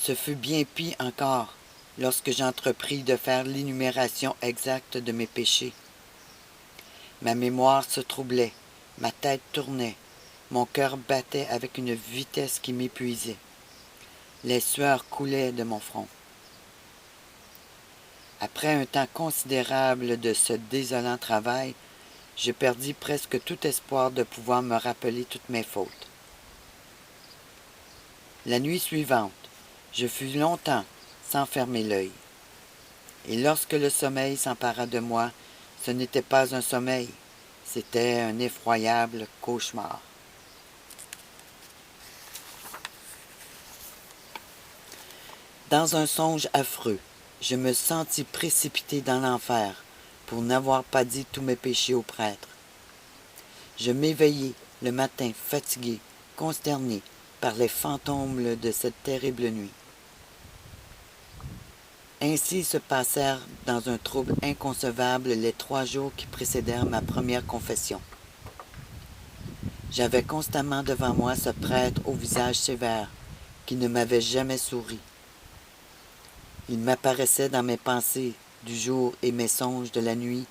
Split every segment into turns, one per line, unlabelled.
Ce fut bien pis encore lorsque j'entrepris de faire l'énumération exacte de mes péchés. Ma mémoire se troublait, ma tête tournait, mon cœur battait avec une vitesse qui m'épuisait. Les sueurs coulaient de mon front. Après un temps considérable de ce désolant travail, je perdis presque tout espoir de pouvoir me rappeler toutes mes fautes. La nuit suivante, je fus longtemps sans fermer l'œil. Et lorsque le sommeil s'empara de moi, ce n'était pas un sommeil, c'était un effroyable cauchemar. Dans un songe affreux, je me sentis précipité dans l'enfer pour n'avoir pas dit tous mes péchés au prêtre. Je m'éveillai le matin fatigué, consterné par les fantômes de cette terrible nuit. Ainsi se passèrent dans un trouble inconcevable les 3 jours qui précédèrent ma première confession. J'avais constamment devant moi ce prêtre au visage sévère qui ne m'avait jamais souri. Il m'apparaissait dans mes pensées du jour et mes songes de la nuit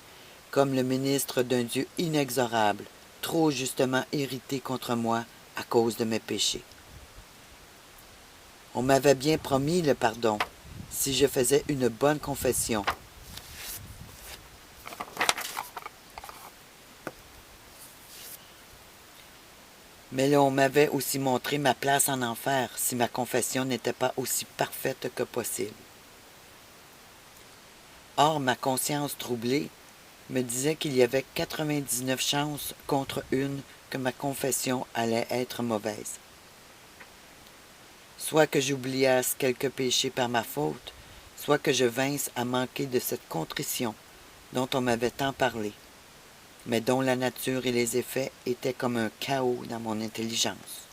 comme le ministre d'un Dieu inexorable, trop justement irrité contre moi à cause de mes péchés. On m'avait bien promis le pardon si je faisais une bonne confession. Mais l'on m'avait aussi montré ma place en enfer si ma confession n'était pas aussi parfaite que possible. Or, ma conscience troublée me disait qu'il y avait 99 chances contre une que ma confession allait être mauvaise. Soit que j'oubliasse quelques péchés par ma faute, soit que je vinsse à manquer de cette contrition dont on m'avait tant parlé, mais dont la nature et les effets étaient comme un chaos dans mon intelligence.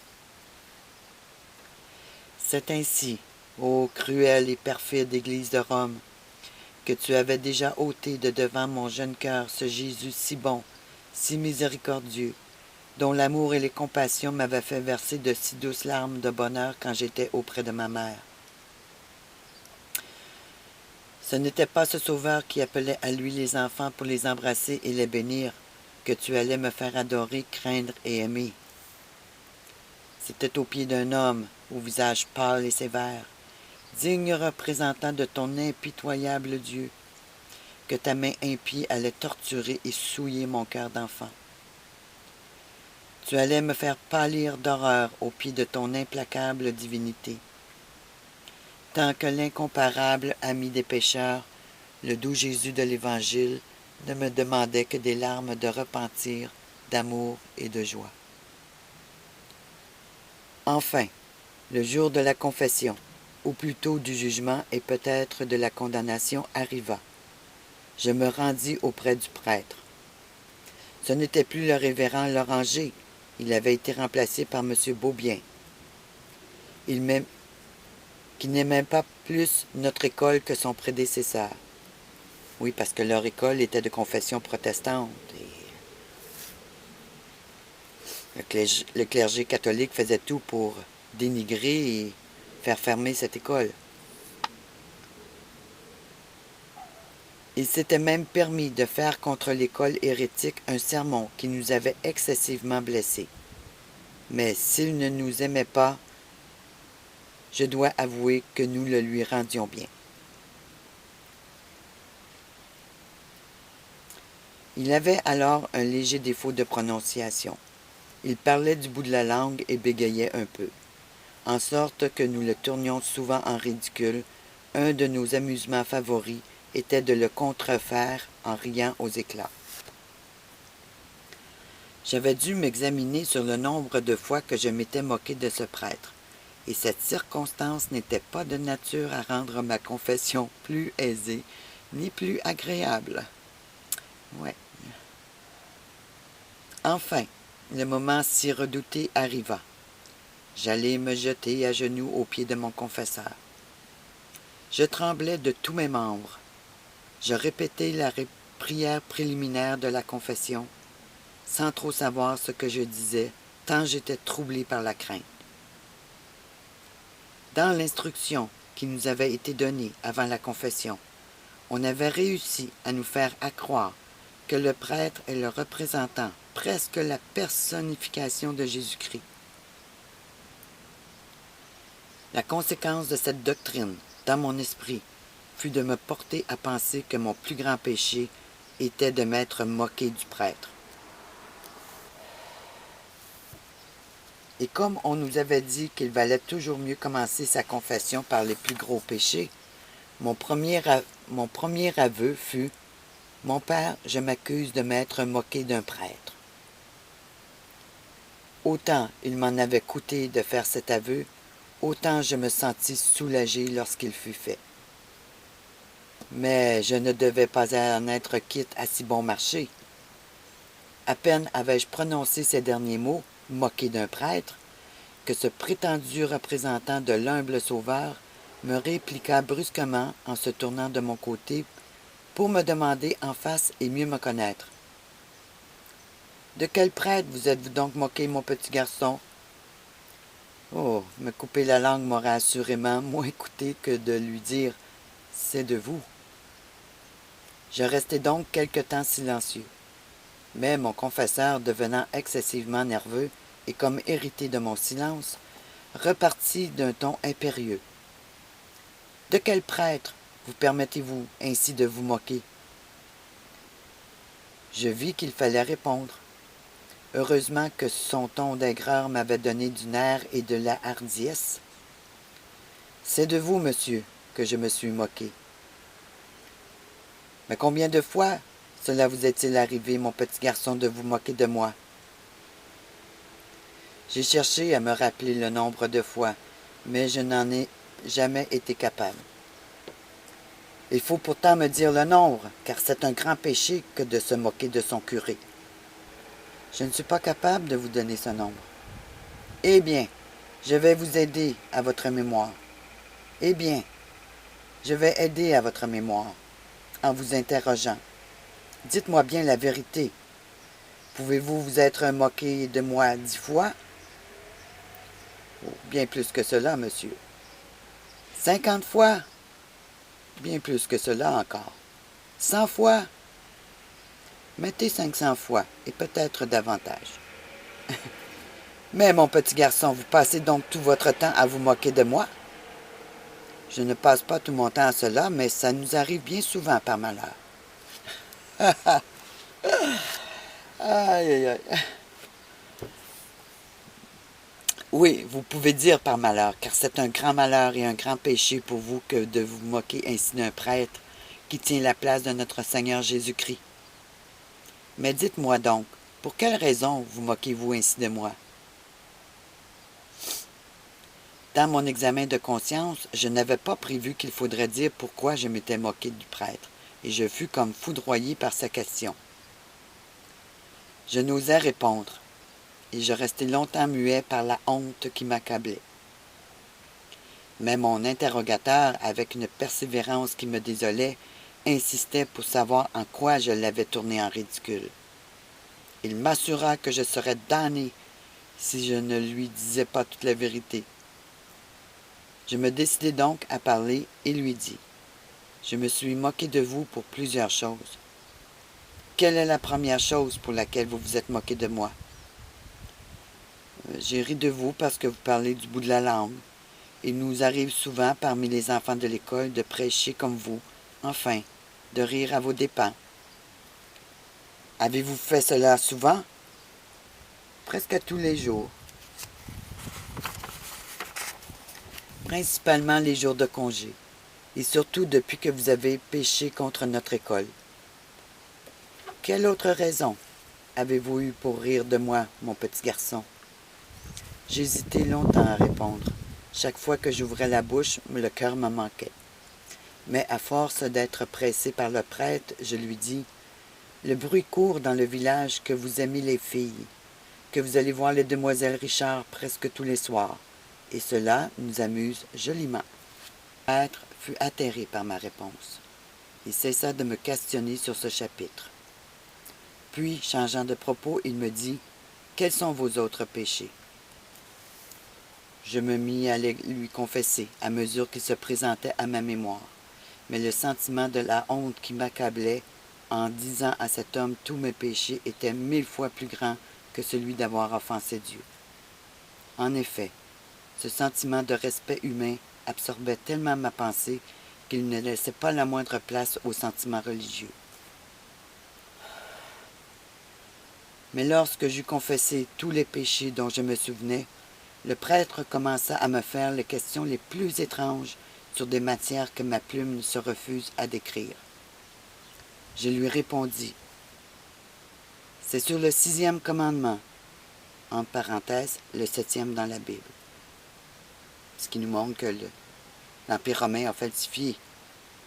C'est ainsi, ô cruelle et perfide Église de Rome, que tu avais déjà ôté de devant mon jeune cœur ce Jésus si bon, si miséricordieux, dont l'amour et les compassions m'avaient fait verser de si douces larmes de bonheur quand j'étais auprès de ma mère. Ce n'était pas ce Sauveur qui appelait à lui les enfants pour les embrasser et les bénir, que tu allais me faire adorer, craindre et aimer. C'était aux pieds d'un homme, au visage pâle et sévère, digne représentant de ton impitoyable Dieu, que ta main impie allait torturer et souiller mon cœur d'enfant. Tu allais me faire pâlir d'horreur aux pieds de ton implacable divinité, tant que l'incomparable ami des pécheurs, le doux Jésus de l'Évangile, ne me demandait que des larmes de repentir, d'amour et de joie. Enfin, le jour de la confession, ou plutôt du jugement et peut-être de la condamnation, arriva. Je me rendis auprès du prêtre. Ce n'était plus le révérend Loranger, il avait été remplacé par M. Beaubien, qui n'aimait pas plus notre école que son prédécesseur. Oui, parce que leur école était de confession protestante. Et le clergé catholique faisait tout pour dénigrer et faire fermer cette école. Il s'était même permis de faire contre l'école hérétique un sermon qui nous avait excessivement blessés. Mais s'il ne nous aimait pas, je dois avouer que nous le lui rendions bien. Il avait alors un léger défaut de prononciation. Il parlait du bout de la langue et bégayait un peu, en sorte que nous le tournions souvent en ridicule. Un de nos amusements favoris était de le contrefaire en riant aux éclats. J'avais dû m'examiner sur le nombre de fois que je m'étais moqué de ce prêtre, et cette circonstance n'était pas de nature à rendre ma confession plus aisée, ni plus agréable. Ouais. Enfin, le moment si redouté arriva. J'allai me jeter à genoux aux pieds de mon confesseur. Je tremblais de tous mes membres. Je répétai la prière préliminaire de la confession, sans trop savoir ce que je disais, tant j'étais troublé par la crainte. Dans l'instruction qui nous avait été donnée avant la confession, on avait réussi à nous faire accroire que le prêtre est le représentant, presque la personnification de Jésus-Christ. La conséquence de cette doctrine, dans mon esprit, fut de me porter à penser que mon plus grand péché était de m'être moqué du prêtre. Et comme on nous avait dit qu'il valait toujours mieux commencer sa confession par les plus gros péchés, mon premier aveu fut « Mon Père, je m'accuse de m'être moqué d'un prêtre. » Autant il m'en avait coûté de faire cet aveu, autant je me sentis soulagé lorsqu'il fut fait. Mais je ne devais pas en être quitte à si bon marché. À peine avais-je prononcé ces derniers mots, moqué d'un prêtre, que ce prétendu représentant de l'humble Sauveur me répliqua brusquement en se tournant de mon côté pour me demander en face et mieux me connaître. « De quel prêtre vous êtes-vous donc moqué, mon petit garçon? » Oh, me couper la langue m'aurait assurément moins coûté que de lui dire « C'est de vous. » Je restai donc quelque temps silencieux. Mais mon confesseur, devenant excessivement nerveux et comme irrité de mon silence, repartit d'un ton impérieux. « De quel prêtre vous permettez-vous ainsi de vous moquer? » Je vis qu'il fallait répondre. Heureusement que son ton d'aigreur m'avait donné du nerf et de la hardiesse. « C'est de vous, monsieur, que je me suis moqué. » « Mais combien de fois cela vous est-il arrivé, mon petit garçon, de vous moquer de moi? » J'ai cherché à me rappeler le nombre de fois, mais je n'en ai jamais été capable. Il faut pourtant me dire le nombre, car c'est un grand péché que de se moquer de son curé. Je ne suis pas capable de vous donner ce nombre. Eh bien, je vais vous aider à votre mémoire. Eh bien, je vais aider à votre mémoire en vous interrogeant. Dites-moi bien la vérité. Pouvez-vous vous être moqué de moi 10 fois? Oh, bien plus que cela, monsieur. 50 fois? Bien plus que cela encore. 100 fois? Mettez 500 fois, et peut-être davantage. Mais, mon petit garçon, vous passez donc tout votre temps à vous moquer de moi? Je ne passe pas tout mon temps à cela, mais ça nous arrive bien souvent par malheur. Aïe, aïe, aïe. Oui, vous pouvez dire par malheur, car c'est un grand malheur et un grand péché pour vous que de vous moquer ainsi d'un prêtre qui tient la place de notre Seigneur Jésus-Christ. Mais dites-moi donc, pour quelle raison vous moquez-vous ainsi de moi? Dans mon examen de conscience, je n'avais pas prévu qu'il faudrait dire pourquoi je m'étais moqué du prêtre, et je fus comme foudroyé par sa question. Je n'osais répondre, et je restai longtemps muet par la honte qui m'accablait. Mais mon interrogateur, avec une persévérance qui me désolait, insistait pour savoir en quoi je l'avais tourné en ridicule. Il m'assura que je serais damné si je ne lui disais pas toute la vérité. Je me décidai donc à parler et lui dis « Je me suis moqué de vous pour plusieurs choses. Quelle est la première chose pour laquelle vous vous êtes moqué de moi? J'ai ri de vous parce que vous parlez du bout de la langue. Il nous arrive souvent, parmi les enfants de l'école, de prêcher comme vous, enfin, de rire à vos dépens. Avez-vous fait cela souvent? Presque tous les jours. Principalement les jours de congé, et surtout depuis que vous avez péché contre notre école. Quelle autre raison avez-vous eu pour rire de moi, mon petit garçon? J'hésitai longtemps à répondre. Chaque fois que j'ouvrais la bouche, le cœur me manquait. Mais à force d'être pressé par le prêtre, je lui dis « Le bruit court dans le village que vous aimez les filles, que vous allez voir les demoiselles Richard presque tous les soirs, et cela nous amuse joliment. » Le prêtre fut atterré par ma réponse. Il cessa de me questionner sur ce chapitre. Puis, changeant de propos, il me dit « Quels sont vos autres péchés? » Je me mis à lui confesser à mesure qu'il se présentait à ma mémoire. Mais le sentiment de la honte qui m'accablait en disant à cet homme tous mes péchés était 1000 fois plus grand que celui d'avoir offensé Dieu. En effet, ce sentiment de respect humain absorbait tellement ma pensée qu'il ne laissait pas la moindre place au sentiment religieux. Mais lorsque j'eus confessé tous les péchés dont je me souvenais, le prêtre commença à me faire les questions les plus étranges sur des matières que ma plume se refuse à décrire. Je lui répondis, « C'est sur le 6e commandement, entre parenthèses, le 7e dans la Bible. » Ce qui nous montre que l'Empire romain a falsifié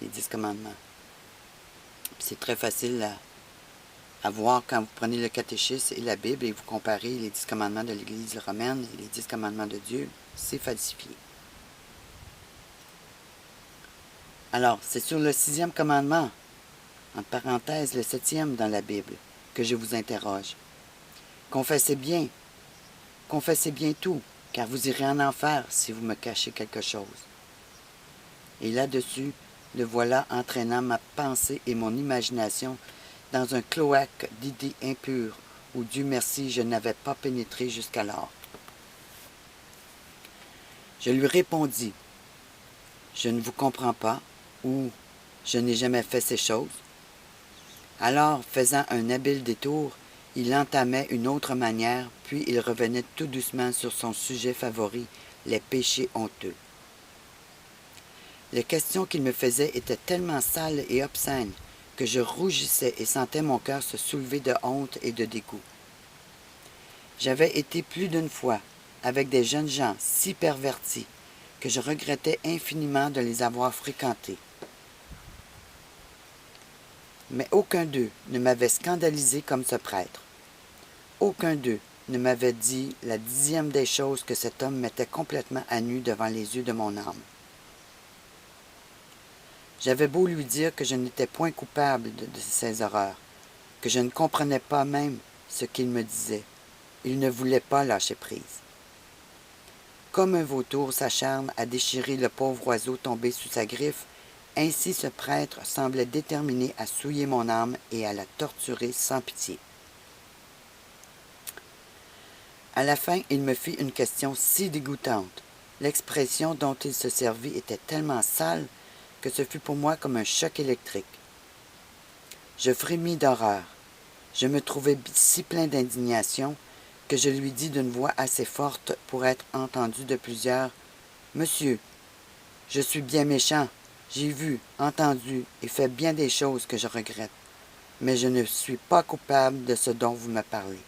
les 10 commandements. C'est très facile à voir quand vous prenez le catéchisme et la Bible et vous comparez les 10 commandements de l'Église romaine et les 10 commandements de Dieu, c'est falsifié. Alors, c'est sur le 6e commandement, entre parenthèses le 7e dans la Bible, que je vous interroge. Confessez bien tout, car vous irez en enfer si vous me cachez quelque chose. Et là-dessus, le voilà entraînant ma pensée et mon imagination dans un cloaque d'idées impures où, Dieu merci, je n'avais pas pénétré jusqu'alors. Je lui répondis, « Je ne vous comprends pas, ou je n'ai jamais fait ces choses. » Alors, faisant un habile détour, il entamait une autre manière, puis il revenait tout doucement sur son sujet favori, les péchés honteux. Les questions qu'il me faisait étaient tellement sales et obscènes que je rougissais et sentais mon cœur se soulever de honte et de dégoût. J'avais été plus d'une fois avec des jeunes gens si pervertis que je regrettais infiniment de les avoir fréquentés. Mais aucun d'eux ne m'avait scandalisé comme ce prêtre. Aucun d'eux ne m'avait dit la 10e des choses que cet homme mettait complètement à nu devant les yeux de mon âme. J'avais beau lui dire que je n'étais point coupable de ces horreurs, que je ne comprenais pas même ce qu'il me disait. Il ne voulait pas lâcher prise. Comme un vautour s'acharne à déchirer le pauvre oiseau tombé sous sa griffe, ainsi ce prêtre semblait déterminé à souiller mon âme et à la torturer sans pitié. À la fin, il me fit une question si dégoûtante. L'expression dont il se servit était tellement sale que ce fut pour moi comme un choc électrique. Je frémis d'horreur. Je me trouvais si plein d'indignation que je lui dis d'une voix assez forte pour être entendu de plusieurs, « Monsieur, je suis bien méchant, j'ai vu, entendu et fait bien des choses que je regrette, mais je ne suis pas coupable de ce dont vous me parlez.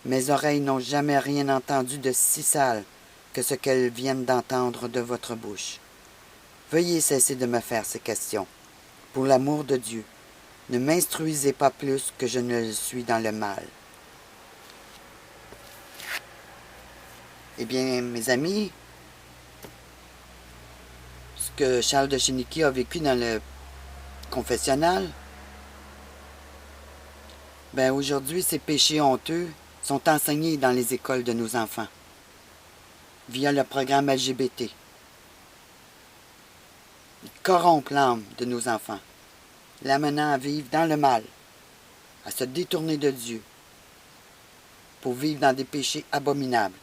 Mes oreilles n'ont jamais rien entendu de si sale que ce qu'elles viennent d'entendre de votre bouche. Veuillez cesser de me faire ces questions. Pour l'amour de Dieu, ne m'instruisez pas plus que je ne le suis dans le mal. » Eh bien, mes amis, ce que Charles de Chéniky a vécu dans le confessionnal, ben aujourd'hui, ces péchés honteux sont enseignés dans les écoles de nos enfants, via le programme LGBT. Ils corrompent l'âme de nos enfants, l'amenant à vivre dans le mal, à se détourner de Dieu, pour vivre dans des péchés abominables.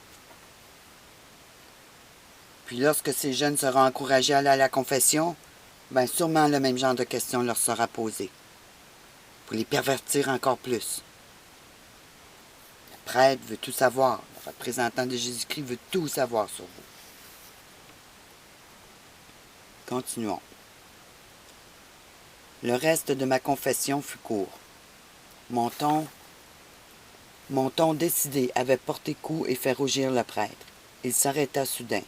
Puis lorsque ces jeunes seront encouragés à aller à la confession, bien sûrement le même genre de questions leur sera posé, pour les pervertir encore plus. Le prêtre veut tout savoir, le représentant de Jésus-Christ veut tout savoir sur vous. Continuons. Le reste de ma confession fut court. Mon ton décidé avait porté coup et fait rougir le prêtre. Il s'arrêta soudain.